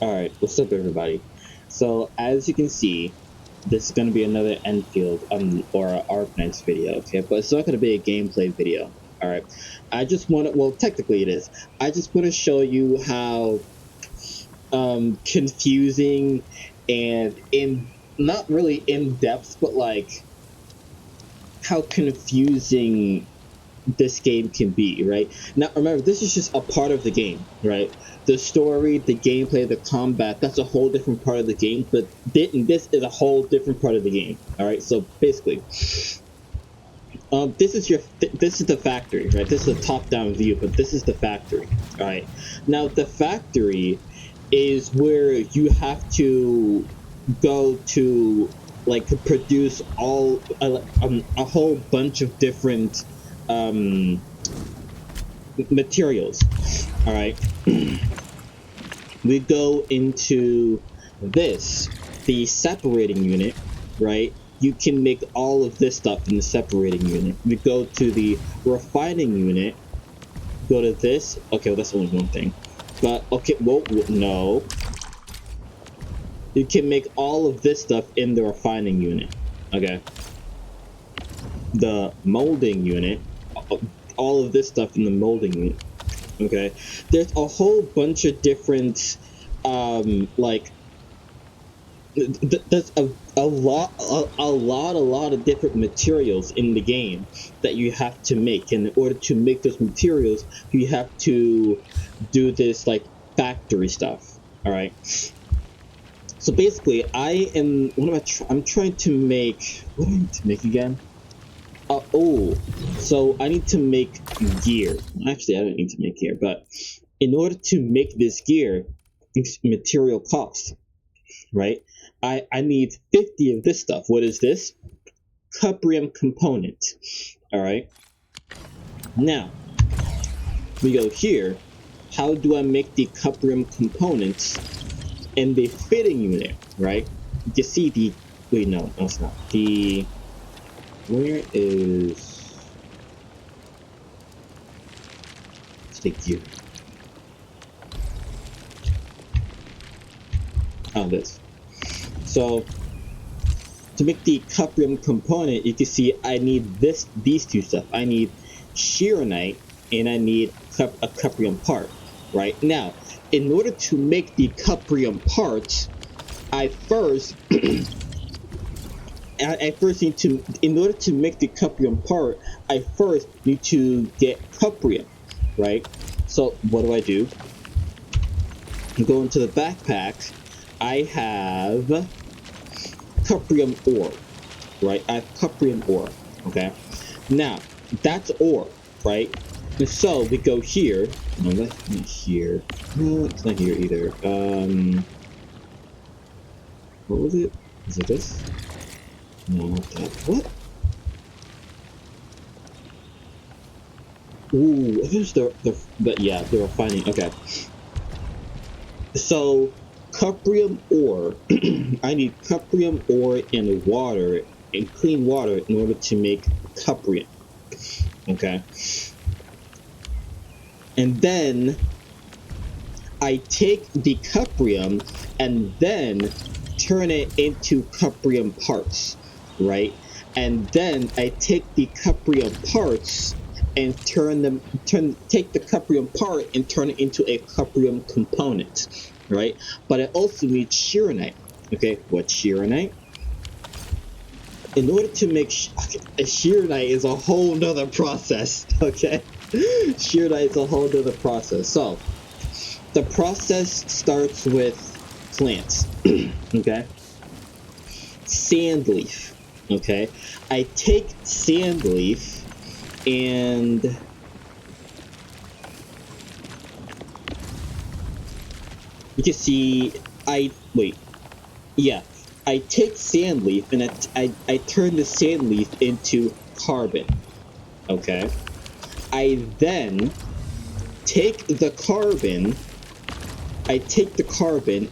Alright, what's up everybody? So as you can see, this is going to be another Enfield or a Arknights video, okay? But it's not going to be a gameplay video, alright? I just want to, well technically it is. I just want to show you how confusing and not really in depth, but like how confusing this game can be, right? Now remember, this is just a part of the game, right? The story, the gameplay, the combat, that's a whole different part of the game, but this is a whole different part of the game. All right, so basically, this is the factory, right? This is a top-down view, but this is the factory. All right, now the factory is where you have to go to, like, produce a whole bunch of different um, materials. All right, we go into this, the separating unit, right? You can make all of this stuff in the separating unit. We go to the refining unit, go to this. Okay, well, that's only one thing. But, okay, well, no. You can make all of this stuff in the refining unit. Okay. The molding unit, all of this stuff in the molding unit. Okay. There's a whole bunch of different, like, there's a lot of different materials in the game that you have to make, and in order to make those materials you have to do this like factory stuff. All right, so basically I'm trying to make, what do I need to make again? So I need to make gear. Actually, I don't need to make gear, but in order to make this gear, it's material cost, right? I need 50 of this stuff. What is this? Cuprium component. All right. Now, we go here. How do I make the cuprium components in the fitting unit, right? You see the, wait, no, it's not. Where is, let's take gear. Oh, this. So, to make the cuprium component, you can see I need these two stuff. I need shearonite and I need a cuprium part. Right now, in order to make the cuprium parts, I first need to. In order to make the cuprium part, I first need to get cuprium, right? So what do? I go into the backpack. I have cuprium ore, right? I have cuprium ore, okay? Now, that's ore, right? And so we go here. No, that's not here. No, it's not here either. What was it? Is it this? No, not that. What? Ooh, I think it's yeah, the refining. Okay. So, cuprium ore. I need cuprium ore and water, and clean water, in order to make cuprium. Okay. And then I take the cuprium and then turn it into cuprium parts, right? And then I take the cuprium parts and take the cuprium part and turn it into a cuprium component, right? But I also need shearonite. Okay, what's shearonite? In order to make a shearonite is a whole nother process, okay? Shearonite is a whole nother process. So the process starts with plants. Okay, sand leaf. Okay, I take sand leaf and you can see I take sand leaf and I turn the sand leaf into carbon. Okay, I then take the carbon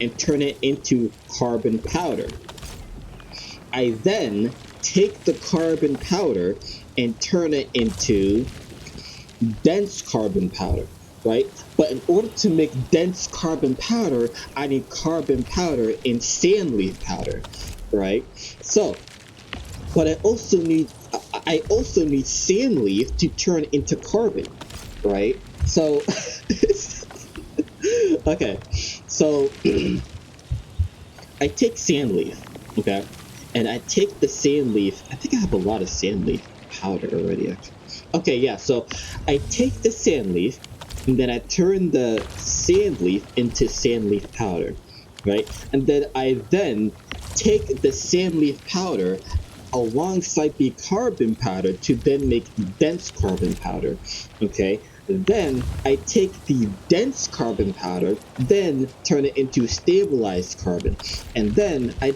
and turn it into carbon powder. I then take the carbon powder and turn it into dense carbon powder. right? But in order to make dense carbon powder, I need carbon powder in sand leaf powder, right? So, but I also need sand leaf to turn into carbon, right? So, okay, so I take sand leaf, okay, and I take the sand leaf. I think I have a lot of sand leaf powder already, actually. Okay, yeah, so I take the sand leaf, and then I turn the sand leaf into sand leaf powder, right? And then take the sand leaf powder alongside the carbon powder to then make dense carbon powder, okay? Then I take the dense carbon powder, then turn it into stabilized carbon. And then I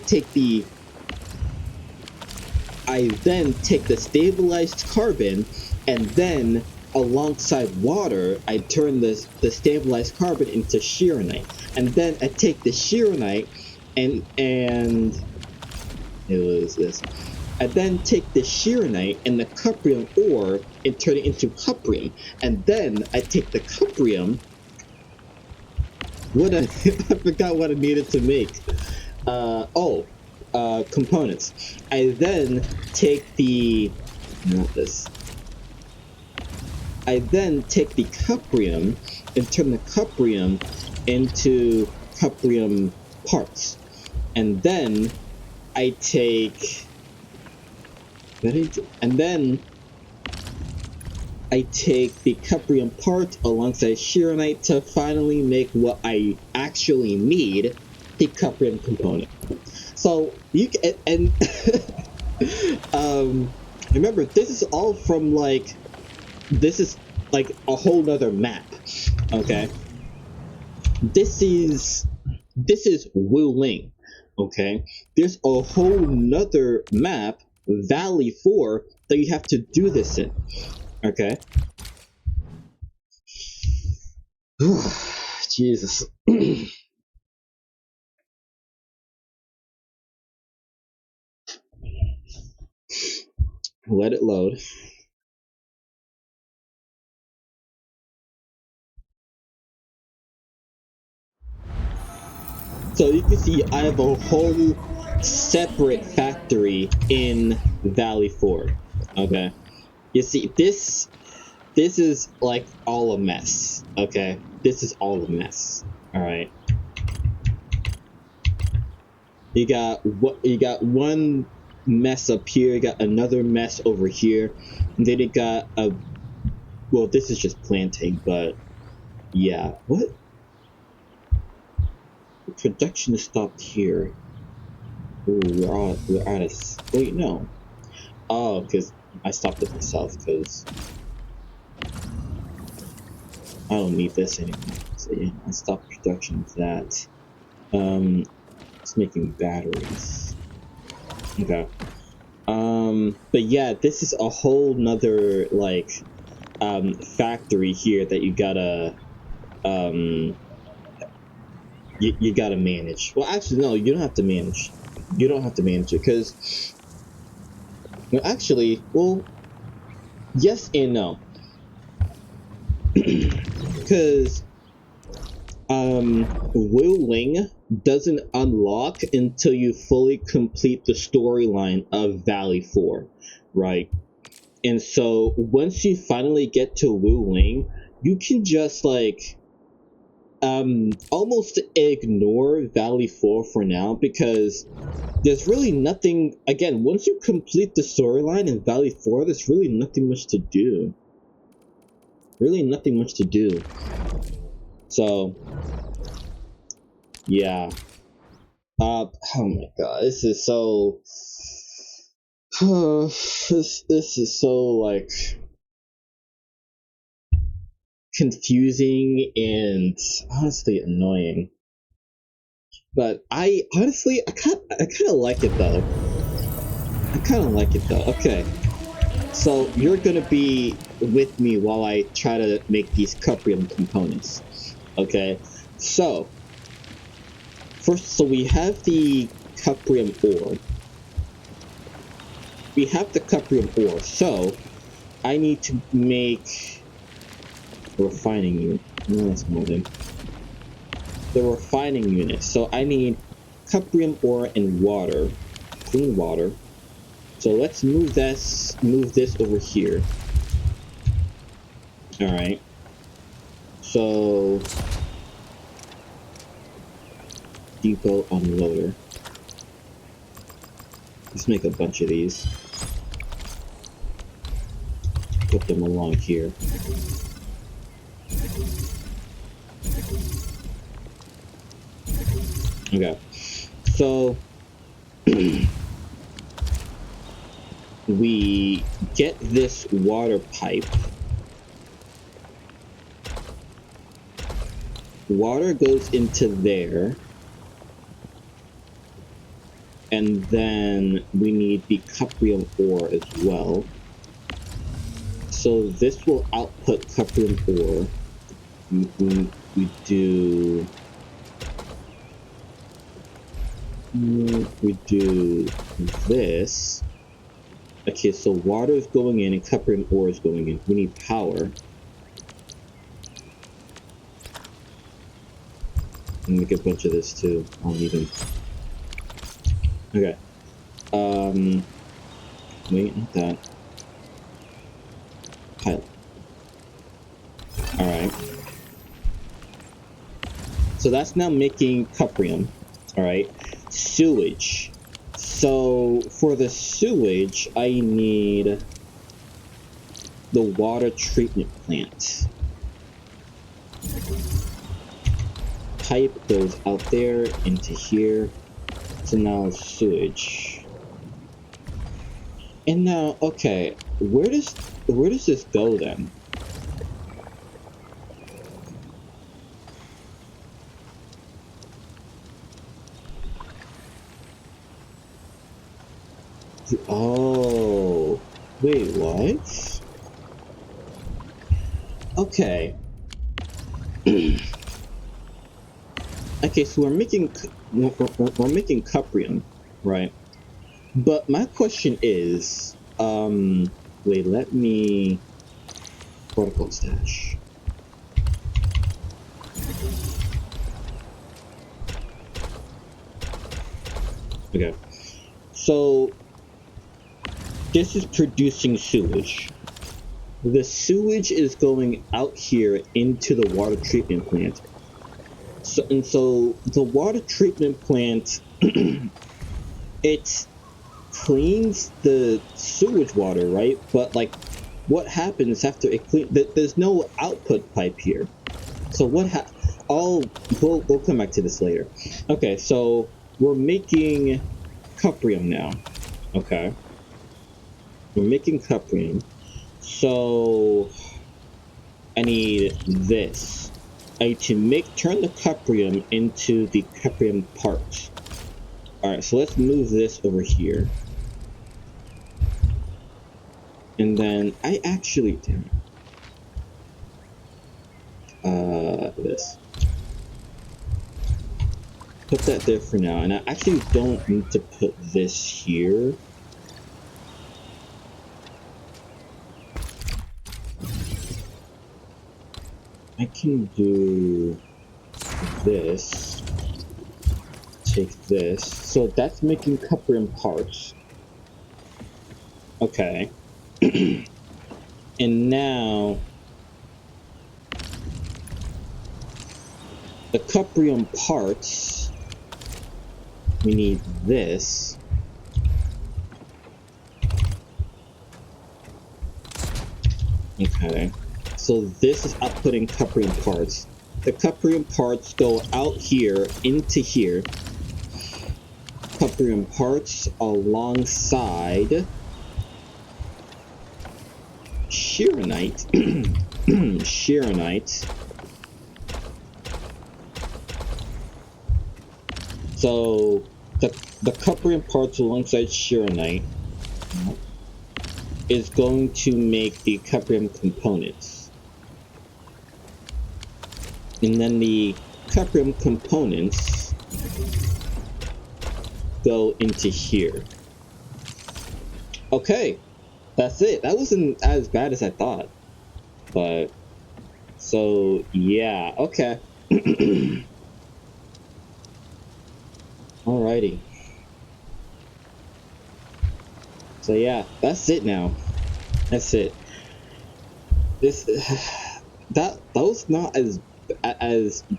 then take the stabilized carbon, and then alongside water, I turn the stabilized carbon into shearonite. And then I take the shearonite and it was this. I then take the shearonite and the cuprium ore and turn it into cuprium. And then I take the cuprium. What I forgot what I needed to make. Components. I then take the not this. I then take the cuprium and turn the cuprium into cuprium parts. And then I take and then I take the cuprium part alongside shearonite to finally make what I actually need, the cuprium component. So you can, and remember, this is all from this is like a whole nother map. Okay, this is Wu Ling. Okay, there's a whole nother map, Valley 4, that you have to do this in. Okay. Jesus. Let it load. So you can see I have a whole separate factory in Valley 4. Okay. You see, this is like all a mess. Okay. This is all a mess. Alright. You got one mess up here, you got another mess over here, and then you got a well, this is just planting, but yeah. What? The production is stopped here. Ooh, we're out of wait, no. Oh, because I stopped it myself because I don't need this anymore. So yeah, I stopped production of that. It's making batteries. Okay. But yeah, this is a whole nother factory here that um you gotta manage. Well, actually, no, you don't have to manage. You don't have to manage it because well, actually, well, yes and no, because Ling doesn't unlock until you fully complete the storyline of Valley 4, right? And so once you finally get to Ling, you can just almost ignore Valley 4 for now because there's really nothing again, once you complete the storyline in Valley 4, there's really nothing much to do. Really nothing much to do. So yeah. Oh my god, this is so. This is so confusing and honestly annoying. But I kind of like it though. I kind of like it though. Okay, so you're gonna be with me while I try to make these cuprium components. Okay, so first, so we have the cuprium ore. We have the cuprium ore, so I need to make refining unit. No, that's molding. The refining unit. So I need cuprium ore and water, clean water. So let's move this over here. All right. So depot unloader. Let's make a bunch of these. Put them along here. Okay. So we get this water pipe. Water goes into there. And then we need the cuprium ore as well. So this will output cuprium ore. We do this. Okay, so water is going in and cuprium ore is going in. We need power. And make a bunch of this too. I'll need them. Okay. Wait, not that. Pilot. Alright. So that's now making cuprium. Alright. Sewage. So for the sewage, I need the water treatment plant. Pipe goes out there into here. So now sewage. And now, okay, where does this go then? Oh, wait, what? Okay. Okay, so we're making cuprium, right? But my question is, wait, let me protocol stash. Okay, so this is producing sewage. The sewage is going out here into the water treatment plant. So the water treatment plant, it cleans the sewage water, right? But like, what happens after it cleans? There's no output pipe here. So what? We'll come back to this later. Okay, so we're making cuprium now. Okay, we're making cuprium. So I need this. I need to turn the cuprium into the cuprium parts. Alright, so let's move this over here. And then I actually, damn it. This. Put that there for now. And I actually don't need to put this here. I can do this. Take this. So that's making cuprium parts. Okay. And now the cuprium parts, we need this. Okay. So this is outputting cuprium parts. The cuprium parts go out here into here. Cuprium parts alongside Sheeranite. Sheeranite. So the cuprium parts alongside Sheeranite is going to make the cuprium components. And then the cuprium components go into here. Okay, that's it. That wasn't as bad as I thought. But So yeah, okay. Alrighty. So yeah, that's it now. That's it. This that was not as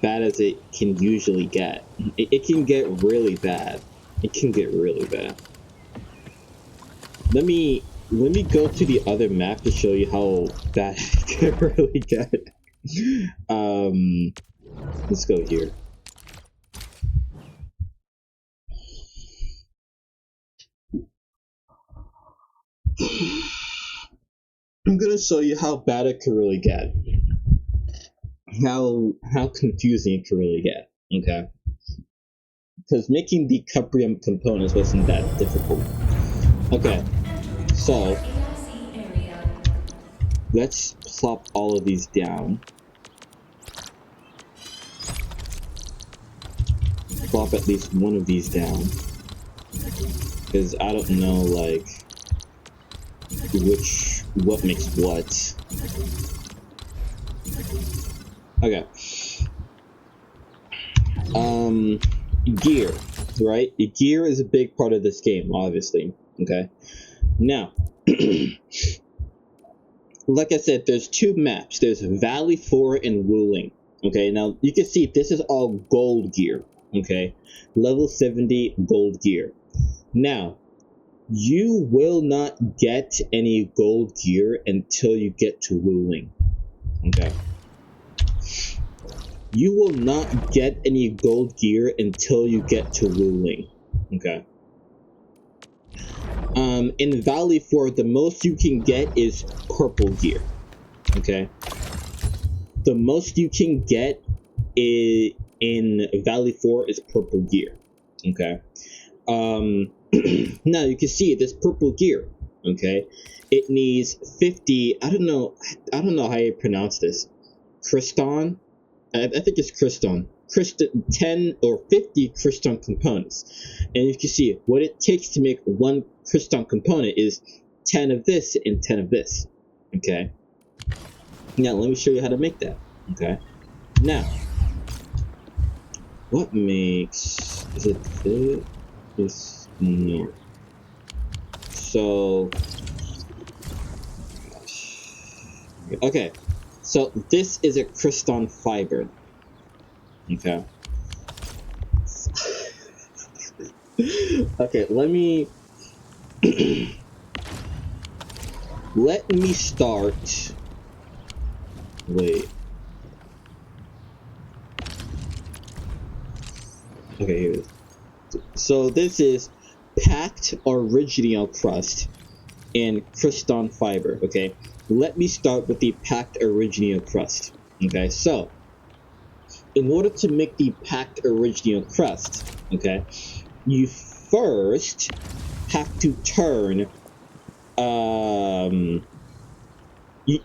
bad as it can usually get. It can get really bad. It can get really bad. Let me go to the other map to show you how bad it can really get. Um, let's go here. I'm gonna show you how bad it can really get. How confusing it can really get. Okay, because making the Cuprium components wasn't that difficult. Okay, so let's plop all of these down. Plop at least one of these down, because I don't know like what makes what. Okay. Gear, right? Gear is a big part of this game, obviously. Okay. Now, like I said, there's two maps. There's Valley 4 and Wuling. Okay. Now you can see this is all gold gear. Okay. Level 70 gold gear. Now, you will not get any gold gear until you get to Wuling. Okay. You will not get any gold gear until you get to Wuling. Okay. In Valley 4, the most you can get is purple gear. Okay. The most you can get in Valley 4 is purple gear. Okay. Now you can see this purple gear. Okay. It needs 50. I don't know how you pronounce this. Kriston. I think it's Kriston. 10 or 50 Kriston components. And you can see what it takes to make one Kriston component is 10 of this and 10 of this. Okay. Now let me show you how to make that. Okay. Now, what makes is it this? No. So okay. So this is a Kriston fiber. Okay. Okay, let me start. Wait. Okay, here it is. So this is packed original crust and Kriston fiber. Okay, let me start with the packed original crust. Okay, so in order to make the packed original crust, okay, you first have to turn you,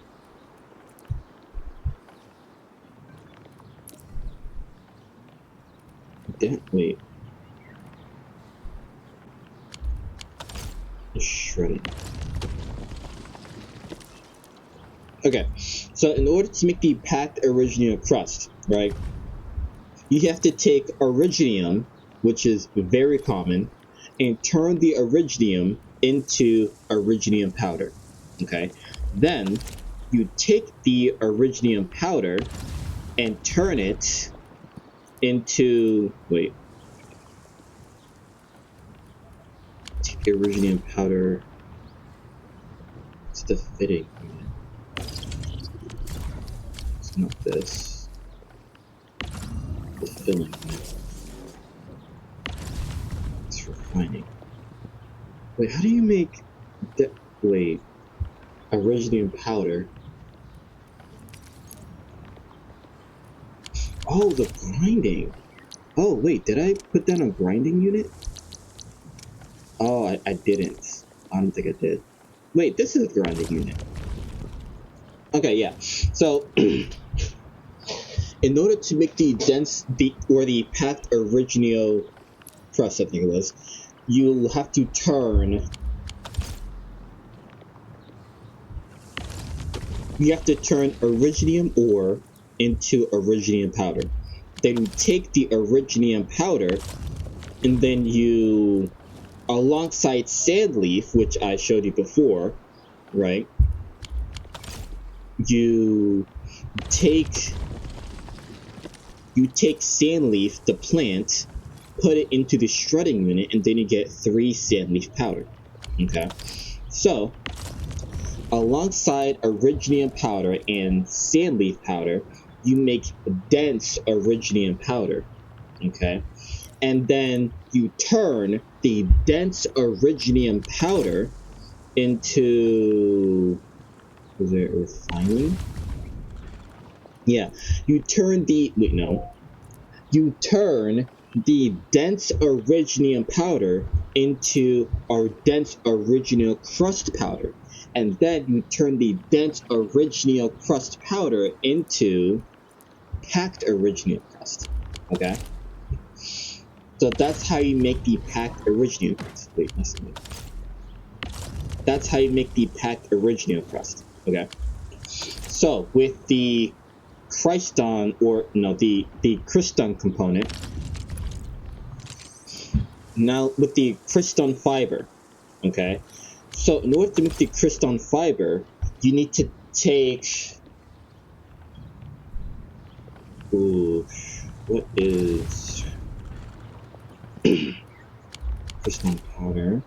wait, shredding. Okay, so in order to make the packed original crust, right, you have to take originium, which is very common, and turn the originium into originium powder. Okay, then you take the originium powder and turn it into take originium powder. It's the fitting. It's not this. The filling. It's refining. Wait, how do you make that? Wait, originium powder. Oh, the grinding. Oh, wait, did I put that on grinding unit? Oh, I didn't. I don't think I did. Wait, this is a grinding unit. Okay, yeah. So, in order to make the packed original crust, I think it was, you'll have to turn you have to turn iridium ore into iridium powder. Then you take the iridium powder, and then you, alongside sand leaf, which I showed you before, right? You take sand leaf, the plant, put it into the shredding unit, and then you get 3 sand leaf powder. Okay, so alongside iridium powder and sand leaf powder, you make dense iridium powder. Okay, and then you turn the dense iridium powder into, was it refining? Yeah, you turn the, wait, no, you turn the dense iridium powder into our dense iridium crust powder, and then you turn the dense iridium crust powder into packed iridium crust. Okay, so that's how you make the packed iridium crust. Wait, that's how you make the packed iridium crust. Okay, so with the cryston, or no, the cryston component. Now with the cryston fiber, okay? So in order to make the cryston fiber, you need to take, ooh, what is cryston powder?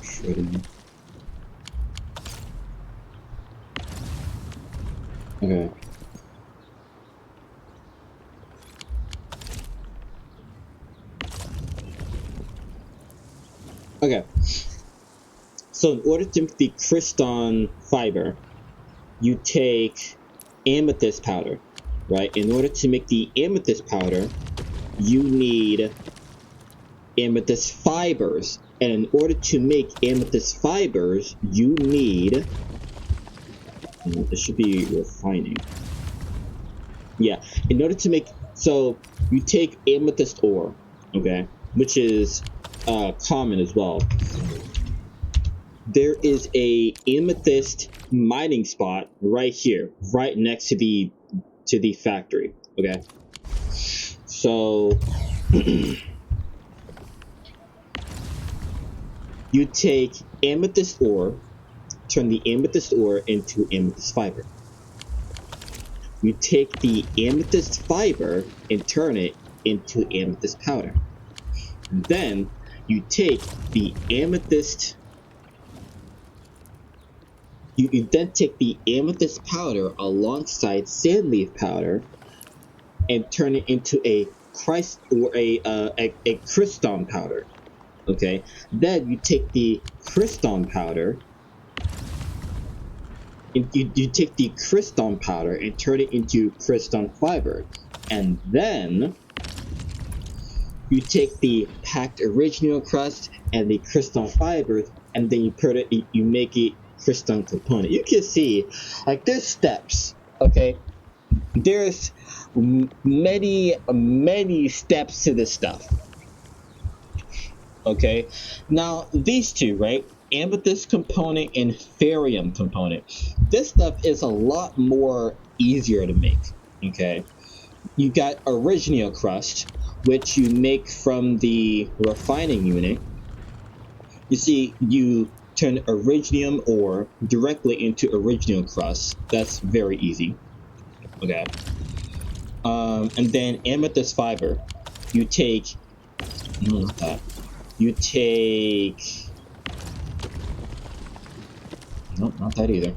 Shredding. Okay. Okay. So in order to make the cryston fiber, you take amethyst powder, right? In order to make the amethyst powder, you need amethyst fibers. And in order to make amethyst fibers, you need, it should be refining. Yeah, in order to make, so you take amethyst ore, okay, which is common as well. There is a amethyst mining spot right here, right next to the factory, okay? So you take amethyst ore, turn the amethyst ore into amethyst fiber. You take the amethyst fiber and turn it into amethyst powder. Then you take the amethyst, you then take the amethyst powder alongside sand leaf powder and turn it into a Christ, or a cryston powder. Okay. Then you take the cryston powder, and you take the cryston powder and turn it into cryston fiber, and then you take the packed original crust and the crystal fibers, and then you put it, you make it crystal component. You can see, like, there's steps. Okay, there's many steps to this stuff. Okay, now these two, right? Amethyst component and ferrium component. This stuff is a lot more easier to make. Okay, you got original crust, which you make from the refining unit. You see, you turn iridium ore directly into original crust. That's very easy. Okay. And then amethyst fiber. You take, no, not that. You take, no, not that either.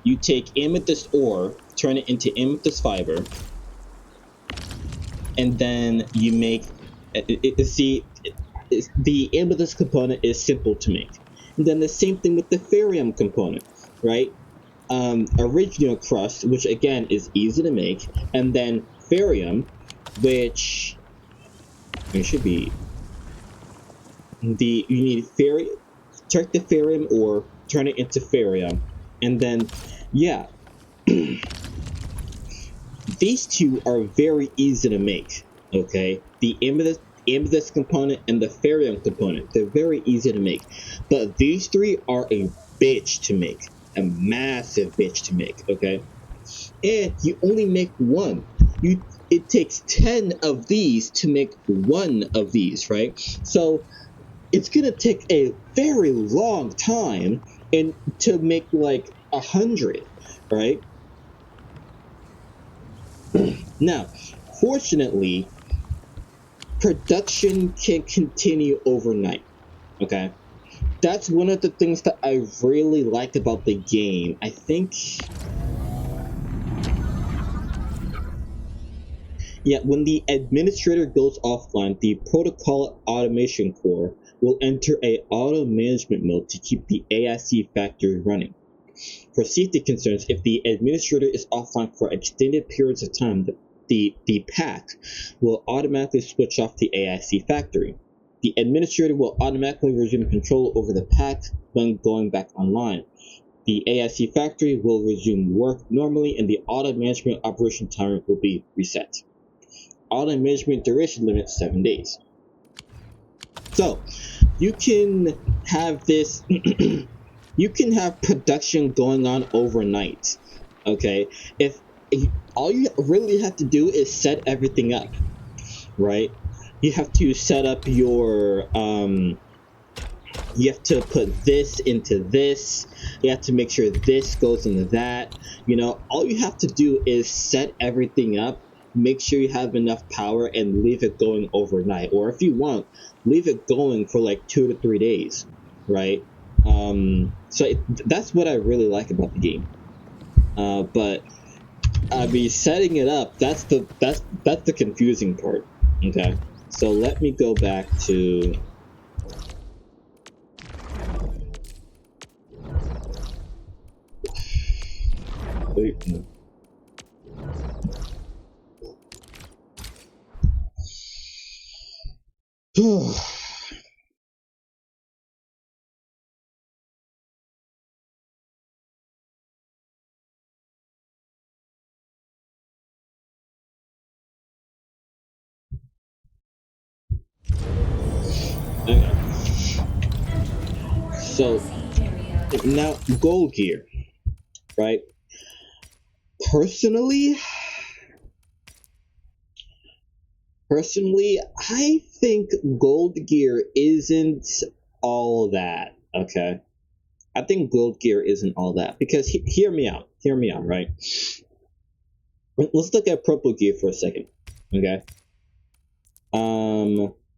You take amethyst ore, turn it into amethyst fiber, and then you make, see, the amethyst component is simple to make. And then the same thing with the ferrium component, right? Original crust, which again is easy to make, and then ferrium, which it should be you need ferrium, take the ferrium or turn it into ferrium, and then yeah, these two are very easy to make. Okay, the amethyst amethyst component, and the ferrium component. They're very easy to make. But these three are a bitch to make. A massive bitch to make, okay? And you only make one. It takes 10 of these to make one of these, right? So it's gonna take a very long time and to make like 100, right? Now, fortunately, production can continue overnight. Okay, that's one of the things that I really like about the game. I think, yeah, when the administrator goes offline, the protocol automation core will enter a auto management mode to keep the AIC factory running. For safety concerns, if the administrator is offline for extended periods of time, the pack will automatically switch off the AIC factory. The administrator will automatically resume control over the pack when going back online. The AIC factory will resume work normally and the auto management operation timer will be reset. Auto management duration limit 7 days. So you can have this you can have production going on overnight. Okay, if all you really have to do is set everything up, right? You have to set up your you have to put this into this, you have to make sure this goes into that. All you have to do is set everything up, make sure you have enough power, and leave it going overnight, or if you want, leave it going for like 2 to 3 days, right? That's what I really like about the game. But I mean, setting it up, that's the confusing part. Okay, so let me go back to wait, no. Okay. So now gold gear, right? Personally, I think gold gear isn't all that. Okay, I think gold gear isn't all that because hear me out. Hear me out, right? Let's look at purple gear for a second. Okay.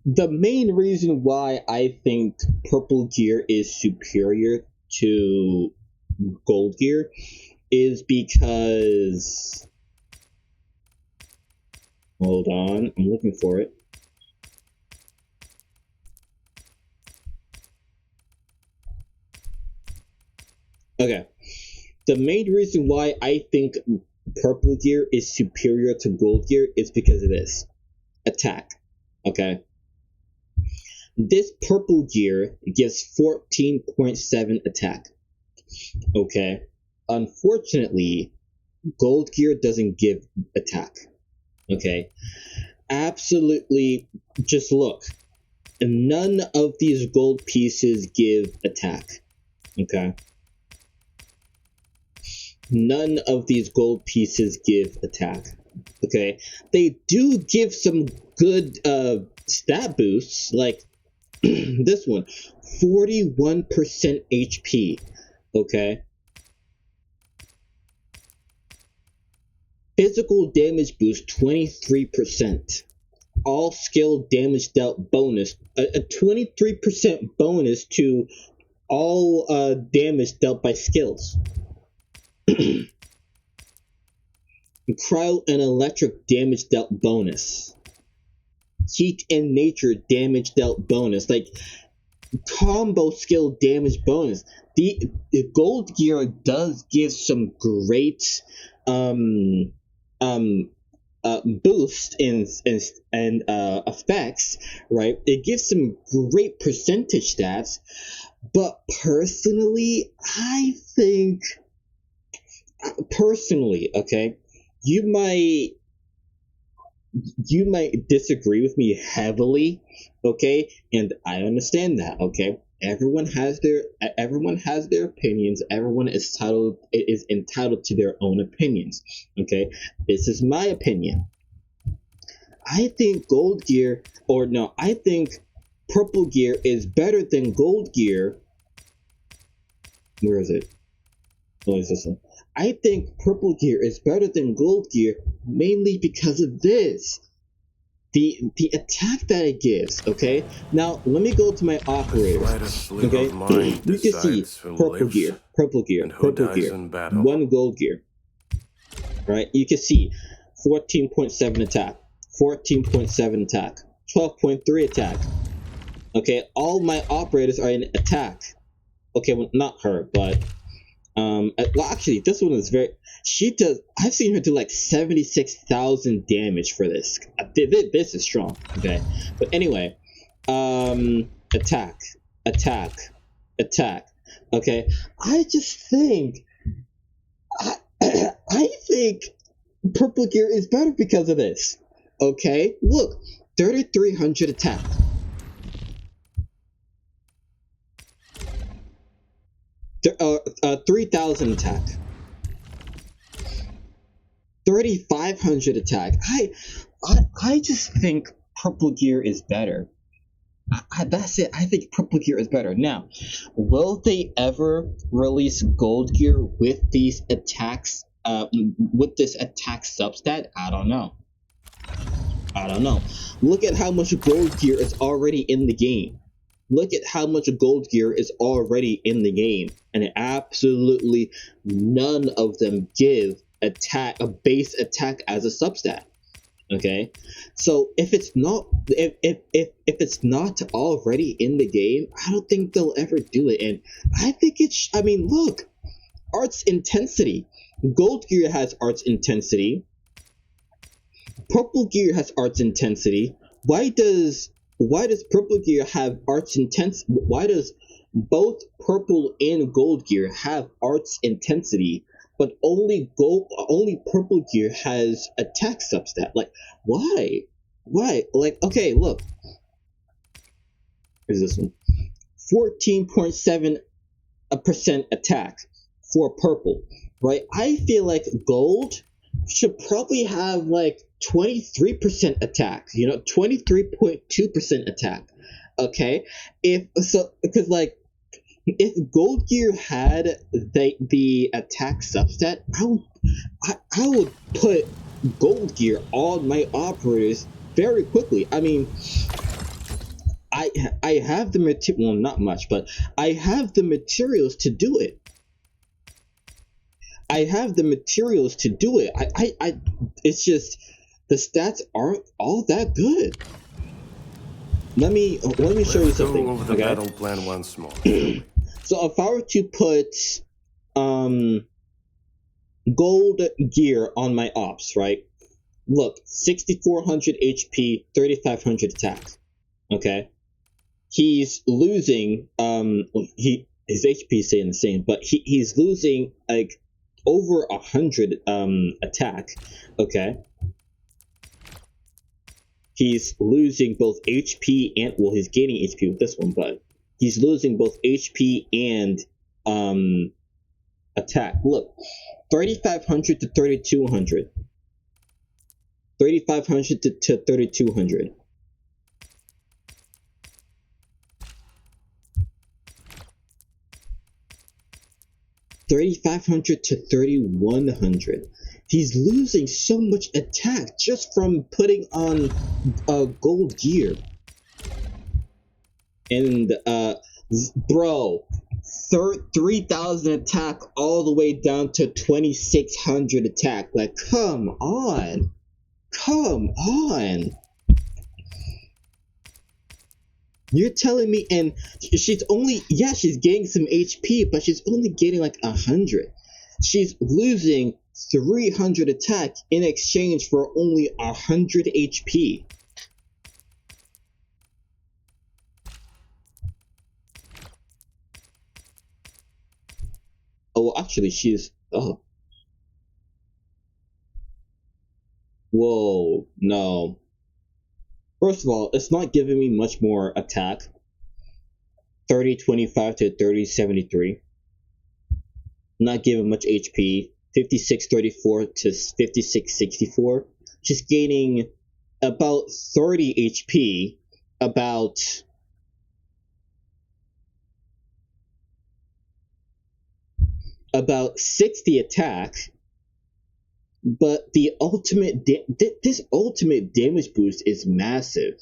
The main reason why I think purple gear is superior to gold gear is because, hold on, I'm looking for it. Okay. The main reason why I think purple gear is superior to gold gear is because of this attack. Okay. This purple gear gives 14.7 attack. Okay. Unfortunately, gold gear doesn't give attack. Okay. Absolutely. Just look. None of these gold pieces give attack. Okay. None of these gold pieces give attack. Okay. They do give some good stat boosts, like this one, 41% HP. Okay. Physical damage boost 23%. All skill damage dealt bonus, a 23% bonus to all damage dealt by skills. Cryo and electric damage dealt bonus. Heat and nature damage dealt bonus. Like combo skill damage bonus. The gold gear does give some great um boost and effects, right? It gives some great percentage stats, but personally, I think okay, you might you might disagree with me heavily, okay? And I understand that, okay? Everyone has their opinions. Everyone is entitled to their own opinions, okay? This is my opinion. I think gold gear, or no, I think purple gear is better than gold gear. Where is it? Oh, is this one? I think purple gear is better than gold gear mainly because of this. The attack that it gives, okay? Now, let me go to my The operators, slightest slip of okay? mine You can see decides who purple lives gear, purple gear, and who purple dies gear, in battle. one gold gear, right? You can see 14.7 attack, 14.7 attack, 12.3 attack, okay? All my operators are in attack. Okay, well, not her, but well, actually, this one is very. She does. I've seen her do like 76,000 damage for this. This is strong. Okay, but anyway, attack, attack, attack. Okay, I just think I, I think purple gear is better because of this. Okay, look, 3,300 attack. 3,000 attack. 3,500 attack. I just think purple gear is better. That's it. I think purple gear is better. Now, will they ever release gold gear with these attacks? With this attack substat? I don't know. I don't know. Look at how much gold gear is already in the game. Look at how much gold gear is already in the game, and absolutely none of them give a base attack as a substat. Okay, so if it's not already in the game, I don't think they'll ever do it. And I think it's I mean, look, arts intensity. Gold gear has arts intensity. Purple gear has arts intensity. Why does purple gear have arts intensity? Why does both purple and gold gear have arts intensity, but only purple gear has attack substat? Like, why? Why? Like, okay, look. Here's this one. 14.7% attack for purple, right? I feel like gold should probably have like 23% attack, 23.2% attack. Okay, if so, because like if gold gear had the attack substat, I would put gold gear on my operators very quickly. I mean, I have the material, well, not much, but I have the materials to do it. I have the materials to do it. It's just the stats aren't all that good. Let me show you Let's go something. over the Okay. battle plan once more, shall we? So if I were to put um gold gear on my ops, right? Look, 6,400 HP, 3,500 attack. Okay. He's losing. His HP is staying the same, but he's losing like over 100 attack. Okay. He's losing both HP and, well, he's gaining HP with this one, but he's losing both HP and attack. Look, 3,500 to 3,200. 3,500 to 3,200. 3,500 to 3,100. He's losing so much attack just from putting on gold gear. And bro, 3,000 attack all the way down to 2,600 attack. Like, come on. Come on. You're telling me, and she's only, yeah, she's gaining some HP, but she's only gaining like 100. She's losing 300 attack in exchange for only 100 HP. Oh, actually, she's, oh. Whoa, no. First of all, it's not giving me much more attack. 30-25 to 30-73. Not giving much HP. 56-34 to 56-64. Just gaining about 30 HP, about 60 attack, but the this ultimate damage boost is massive.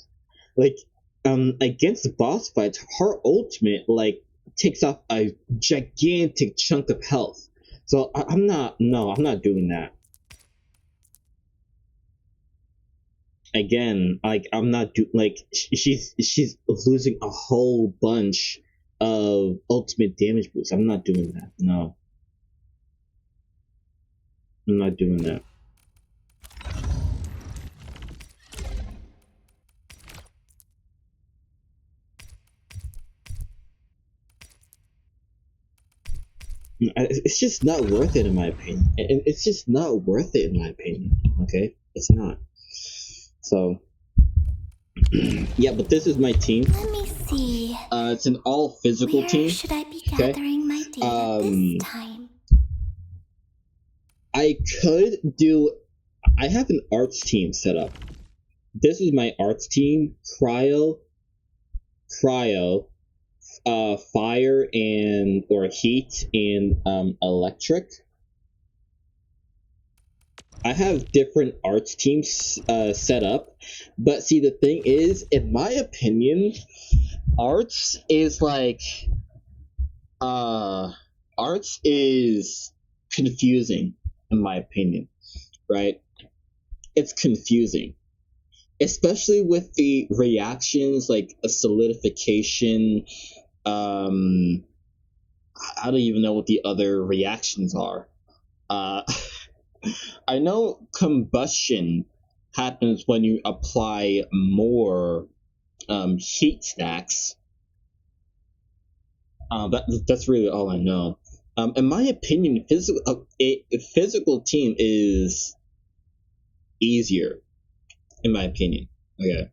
Like, against boss fights, her ultimate like takes off a gigantic chunk of health. So I'm not doing that. Again, like I'm not like she's losing a whole bunch of ultimate damage boost. I'm not doing that. No, I'm not doing that. It's just not worth it in my opinion. It's just not worth it in my opinion. Okay, it's not. So yeah, but this is my team. Let me see. It's an all physical Where team. should I be gathering my data this time? I have an arts team set up. This is my arts team. Cryo, fire and or heat and electric. I have different arts teams set up, but see the thing is, in my opinion, arts is like arts is confusing in my opinion, right? It's confusing, especially with the reactions like a solidification. I don't even know what the other reactions are. I know combustion happens when you apply more heat stacks. That's really all I know. In my opinion, a physical team is easier. In my opinion, okay,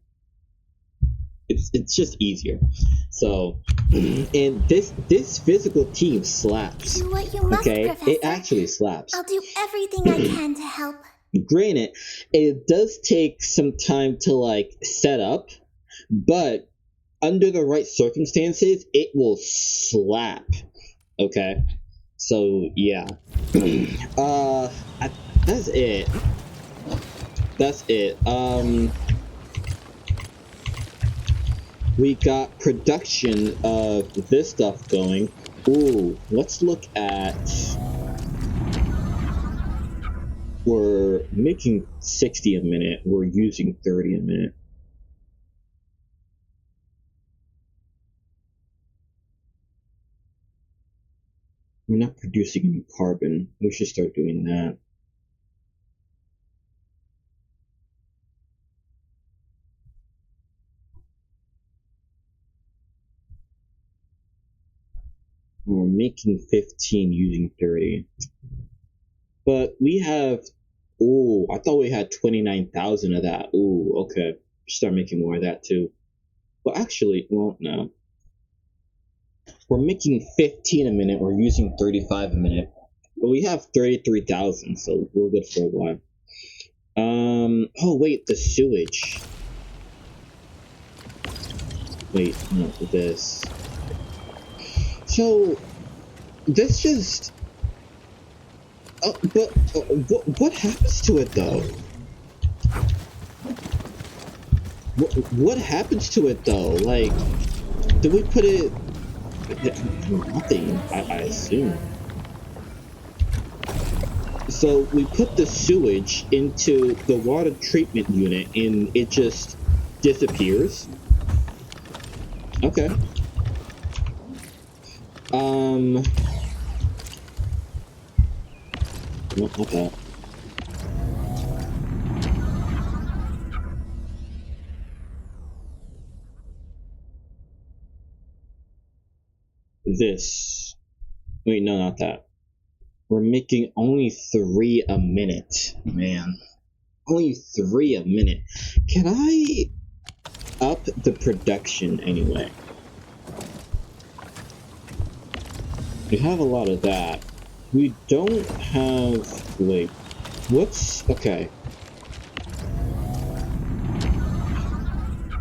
it's just easier. So, and this physical team slaps. Do what you must, Okay, Professor. it actually slaps. I'll do everything I can to help. Granted, it does take some time to like set up, but under the right circumstances, it will slap. Okay, so yeah, that's it. That's it. We got production of this stuff going. Ooh, let's look at. We're making 60 a minute. We're using 30 a minute. We're not producing any carbon. We should start doing that. We're making 15 using 30. But we have, ooh, I thought we had 29,000 of that. Ooh, okay. Start making more of that too. Well, actually, well, no. We're making 15 a minute. We're using 35 a minute. But we have 33,000, so we're good for a while. Oh wait, the sewage. Wait, no, this. So, this just. Oh, but what happens to it though? What happens to it though? Like, do we put it? Nothing, I assume. So we put the sewage into the water treatment unit and it just disappears. Okay. Not that. This. Wait, no, not that. We're making only 3 a minute, man. only 3 a minute. Can I up the production anyway? We have a lot of that. We don't have, wait, what's, okay.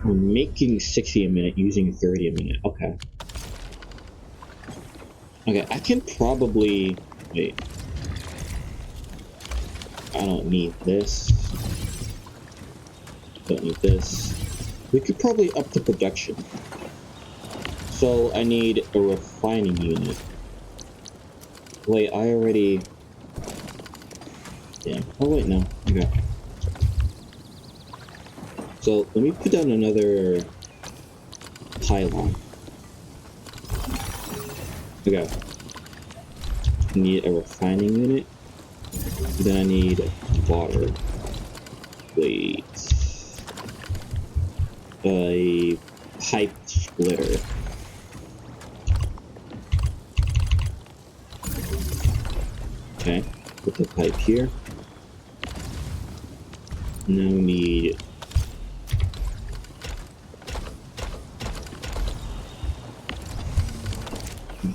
We're making 60 a minute using 30 a minute, okay. Okay, I can probably, wait. I don't need this. Don't need this. We could probably up the production. So I need a refining unit. Wait, I already... Damn. Oh wait, no. Okay. So let me put down another pylon. Okay. I need a refining unit. Then I need water. Wait. A pipe splitter. Okay, put the pipe here. Now we need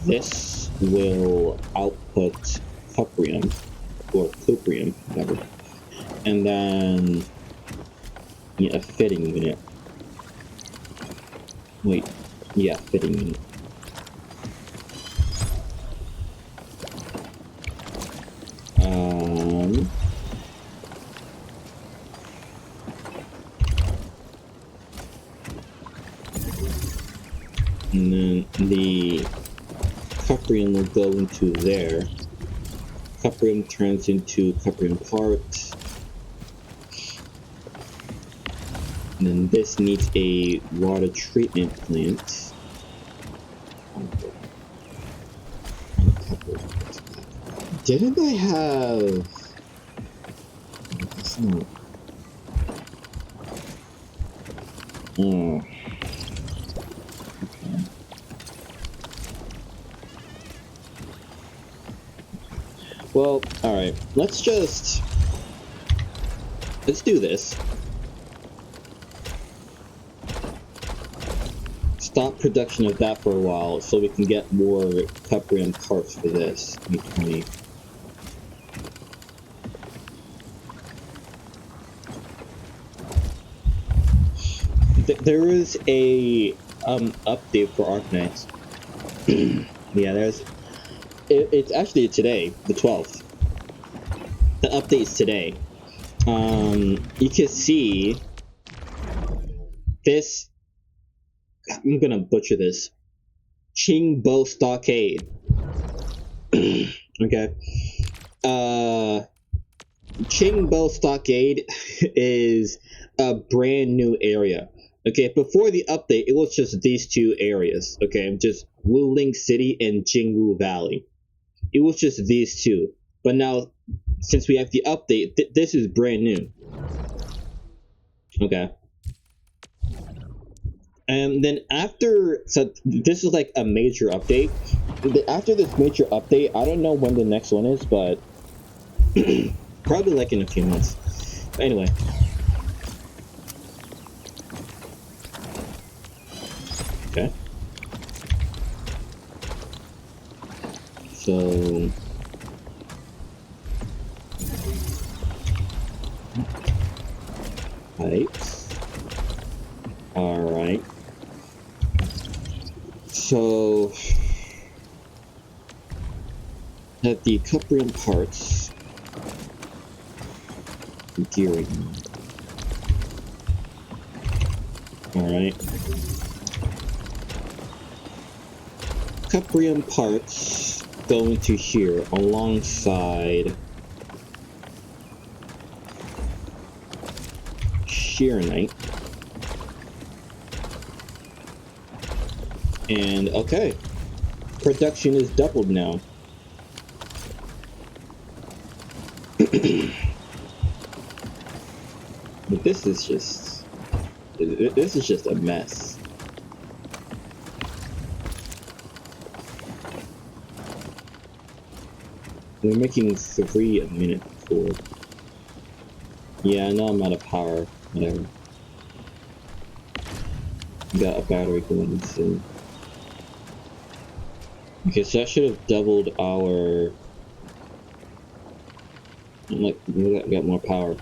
this will output cuprium or cuprium, whatever. And then a fitting unit. Wait, yeah, fitting unit. And then the cuprium will go into there. Cuprium turns into cuprium parts. And then this needs a water treatment plant. Didn't I have... That's not... Oh. Well, alright. Let's do this. Stop production of that for a while so we can get more cuprium parts for this. 2020. There is a update for Arknights. Yeah, there's... It's actually today, the 12th. The update's today. You can see this. I'm gonna butcher this. Chingbo Stockade. Okay. Chingbo Stockade is a brand new area. Okay, before the update, it was just these two areas. Okay, just Wuling City and Jingwu Valley. It was just these two. But now, since we have the update, this is brand new. Okay. And then after, so this is like a major update. After this major update, I don't know when the next one is, but probably like in a few months. Anyway. Okay. So... pipes. Alright. So... at the cuprium parts... gearing. Alright. Cuprium parts go into here alongside Shearonite. And okay, production is doubled now. But this is just a mess. We're making 3 a minute for. Yeah, I know I'm out of power. Whatever. Got a battery going soon. Okay, so that should have doubled our... Like, we got more power.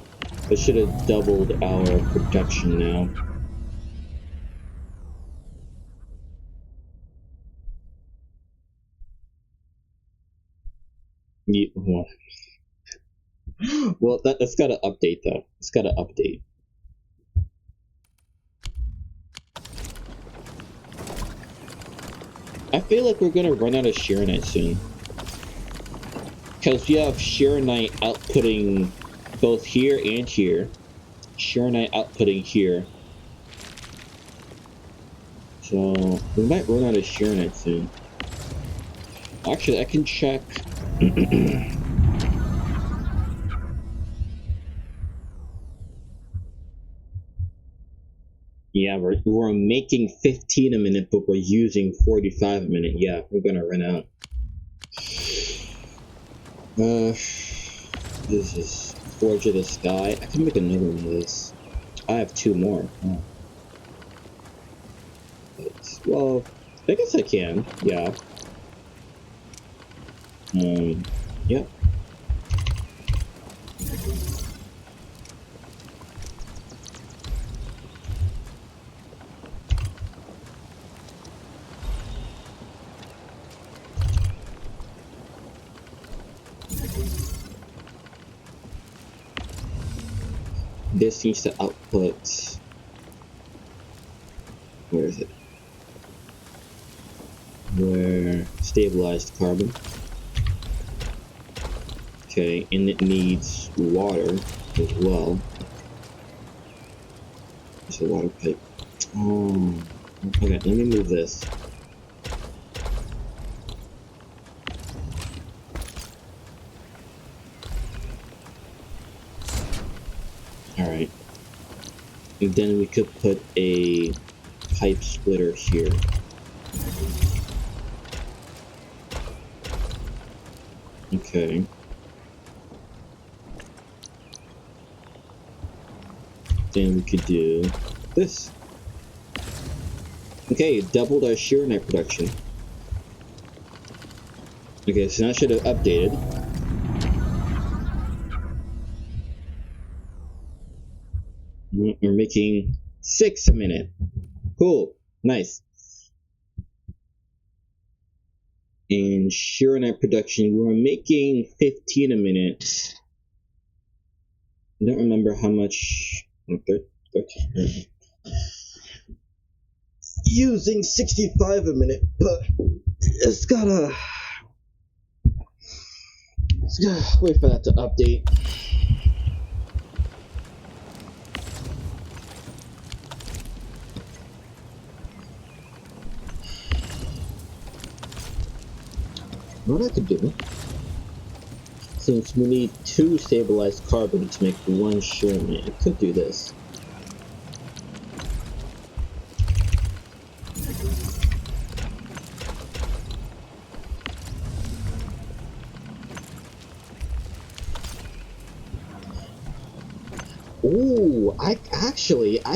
It should have doubled our production now. Yeah, well, that's got to update though. It's got to update. I feel like we're gonna run out of Sheeranite soon. Because you have Sheeranite outputting both here and here. Sheeranite outputting here. So, we might run out of Sheeranite soon. Actually, I can check... Yeah, we're making 15 a minute, but we're using 45 a minute. Yeah, we're gonna run out. This is Forge of the Sky. I can make another one of this. I have 2 more. Oh. Well, I guess I can. Yeah. Yeah. This needs to output... Where is it? Where... Stabilized carbon. Okay, and it needs water as well. It's a water pipe. Oh... Okay, let me move this. Alright. And then we could put a pipe splitter here. Okay. Then we could do this. Okay, doubled our Sheeranite production. Okay, so now I should have updated. We're making 6 a minute. Cool. Nice. In Sheeranite production, we were making 15 a minute. I don't remember how much... 13. Using 65 a minute, but it's gotta wait for that to update. What I could do, since we need 2 stabilized carbon to make 1 Sheeranite, I could do this. Ooh, I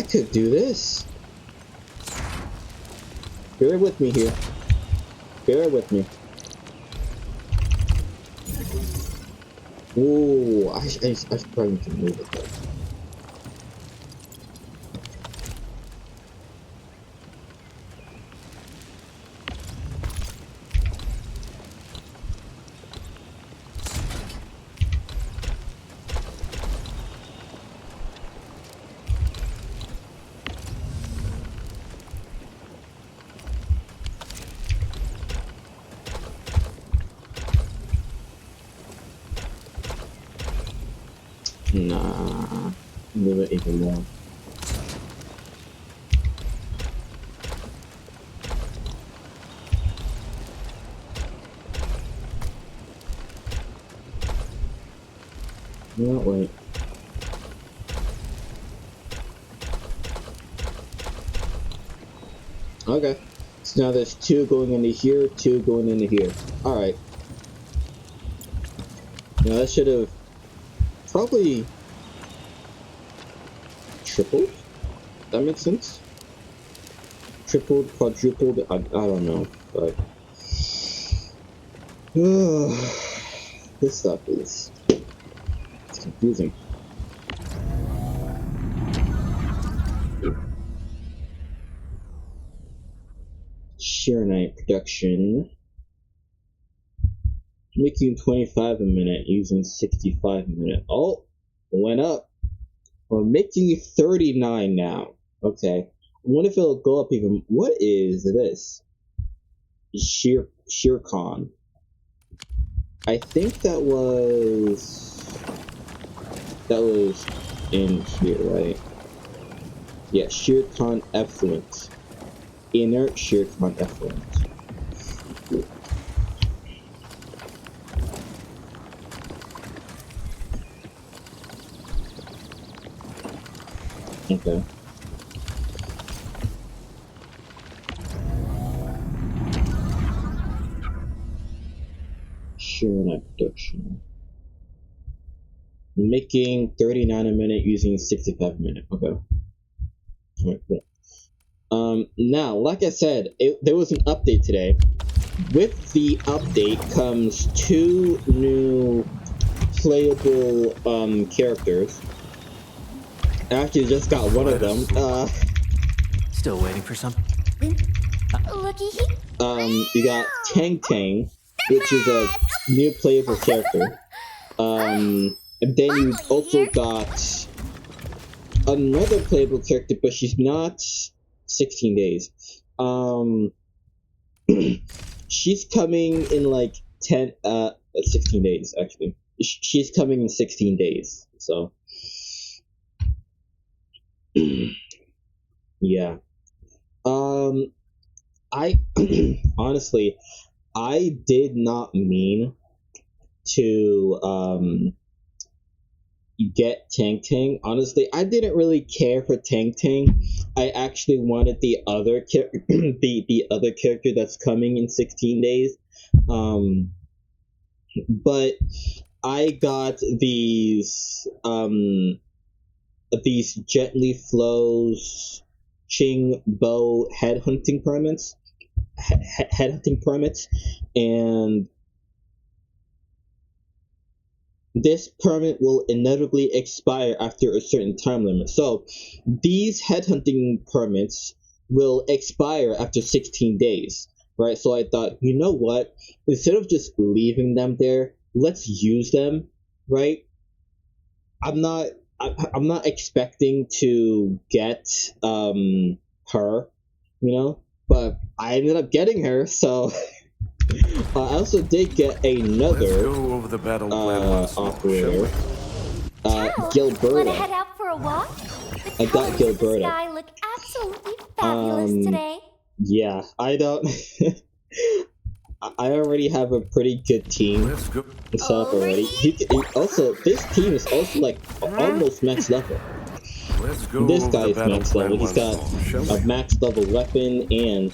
could do this. Bear with me here. Bear with me. Ooh, I probably can move it though. Nah, move it even more. No, wait. Okay. So now there's 2 going into here, 2 going into here. Alright. Now that should have probably... tripled? That makes sense? Tripled, quadrupled, I don't know, but... this stuff is... it's confusing. Sheer night production. Making 25 a minute using 65 a minute. Oh, went up. We're making 39 now. Okay. I wonder if it'll go up even. What is this? Sheercon. I think that was in here, right? Yeah, Sheercon effluent. Inert Sheercon effluent. Okay. Sheer night production. Making 39 a minute using 65 a minute. Okay. Alright, cool. Now, like I said, there was an update today. With the update comes 2 new playable characters. I actually just got one of them. Still waiting for something. Looky You got Tang Tang, which is a new playable character. And then you also got another playable character, but she's not 16 days. She's coming in like 16 days, actually. She's coming in 16 days, so. Yeah. I honestly, I did not mean to get Tang Tang. Honestly, I didn't really care for Tang Tang. I actually wanted the other the other character that's coming in 16 days. But I got these gently flows Ching Bo headhunting permits, and this permit will inevitably expire after a certain time limit. So these headhunting permits will expire after 16 days, right? So I thought, you know what? Instead of just leaving them there, let's use them, right? I'm not expecting to get her, but I ended up getting her, so I also did get another Go over the battle plan once more, operator, Wanna Gilberta. head out for a walk? I The got colors of the Gilberta. sky look absolutely fabulous today. Yeah, I don't. I already have a pretty good team Let's go. set up already. Also, this team is also like almost max level. Let's go This over guy the is battle max plan level. He's once got more, shall a we? max level weapon, and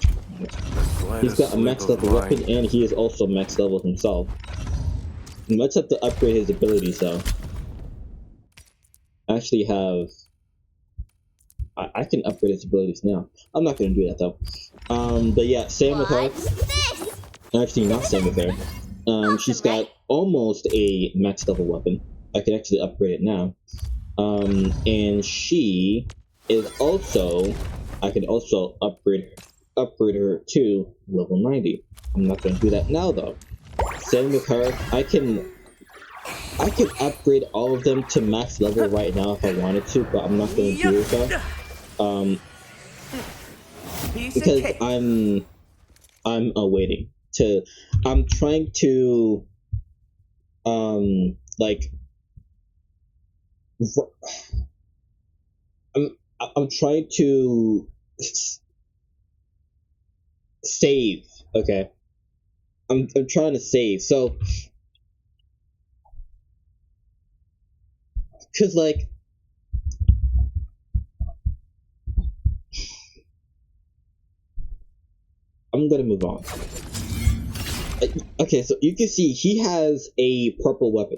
he's got a max level weapon, and he is also max level himself. And let's have to upgrade his abilities, though. I actually have. I can upgrade his abilities now. I'm not gonna do that though. But yeah, same with her. What's this? Actually, not same with her. She's got almost a max level weapon. I can actually upgrade it now. And she is also. I can also upgrade her to level 90. I'm not gonna do that now though. Same with her. I can upgrade all of them to max level right now if I wanted to, but I'm not gonna do it though. Because I'm awaiting to. I'm trying to like I'm trying to save. Okay, I'm trying to save. So, cause like. I'm gonna move on. Okay, so you can see he has a purple weapon.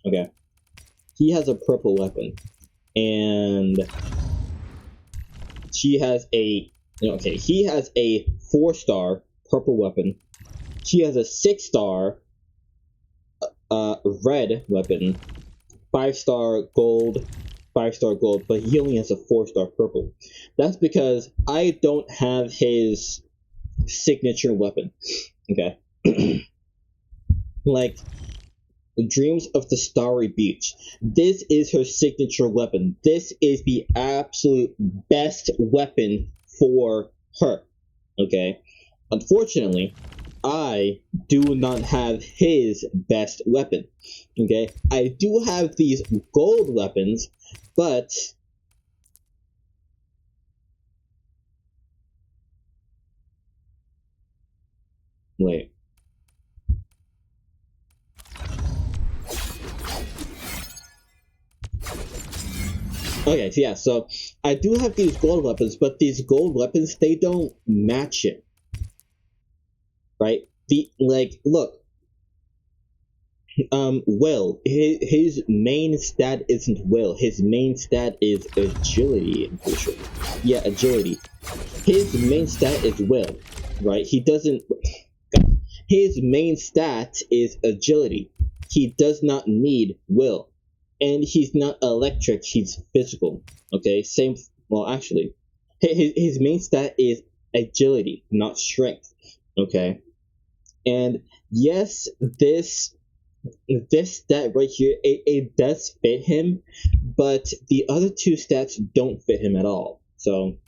Okay, he has a purple weapon, and She has a okay. He has a 4-star purple weapon. She has a 6-star red weapon, 5-star gold, 5-star gold, but he only has a 4-star purple. That's because I don't have his signature weapon. Okay. Like Dreams of the Starry Beach. This is her signature weapon. This is the absolute best weapon for her. Okay. Unfortunately, I do not have his best weapon. Okay. I do have these gold weapons, but wait. Okay, so yeah, so I do have these gold weapons, but these gold weapons, they don't match it. Right? Look, Will, his main stat isn't Will. His main stat is agility, I'm pretty sure. Yeah, agility. His main stat is Will, right? His main stat is agility. He does not need Will. And he's not electric, he's physical. Okay, well, actually, his main stat is agility, not strength. Okay, and yes, this stat right here, it does fit him, but the other two stats don't fit him at all. So,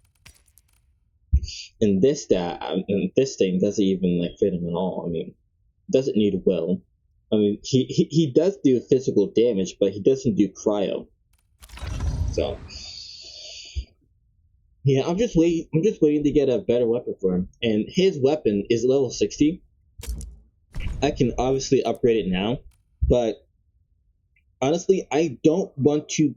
in this this thing doesn't even like fit him at all. I mean, doesn't need Will. I mean, he does do physical damage, but he doesn't do cryo. So, yeah, I'm just waiting to get a better weapon for him. And his weapon is level 60. I can obviously upgrade it now, but honestly, I don't want to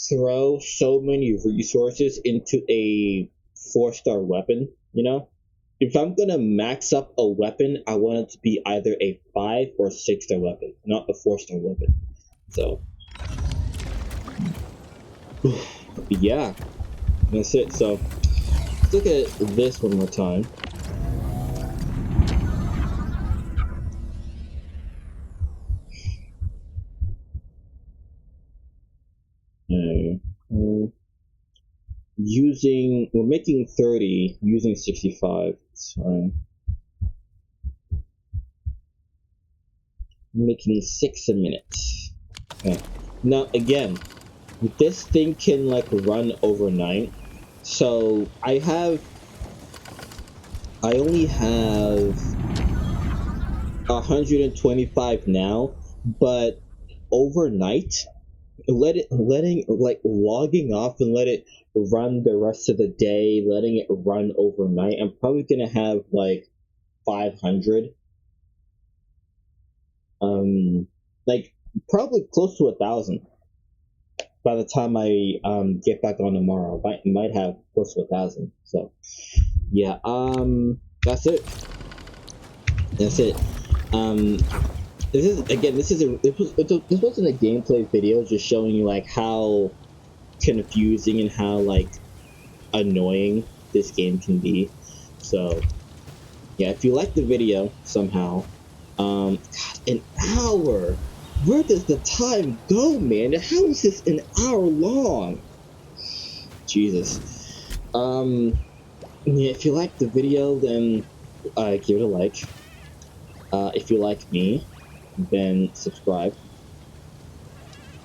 throw so many resources into a 4-star weapon, you know? If I'm gonna max up a weapon, I want it to be either a 5 or 6-star weapon, not a 4-star weapon. So, yeah, that's it. So, let's look at this one more time. We're making 30 using 65. Sorry. Making 6 a minute. Okay. Now again, this thing can like run overnight. So I only have 125 now, but overnight, logging off and let it run the rest of the day, letting it run overnight, I'm probably gonna have like 500. Like probably close to 1,000 by the time I get back on tomorrow. Might have close to 1,000. So yeah, that's it. That's it. This wasn't a gameplay video, just showing you like how confusing and how like annoying this game can be. So yeah, if you like the video somehow, God, an hour. Where does the time go, man? How is this an hour long? Jesus. Yeah, if you like the video, then give it a like. If you like me, then subscribe.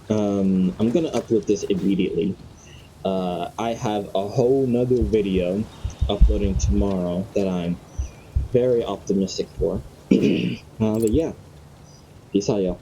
I'm gonna upload this immediately. I have a whole nother video uploading tomorrow that I'm very optimistic for. But yeah, peace out, y'all.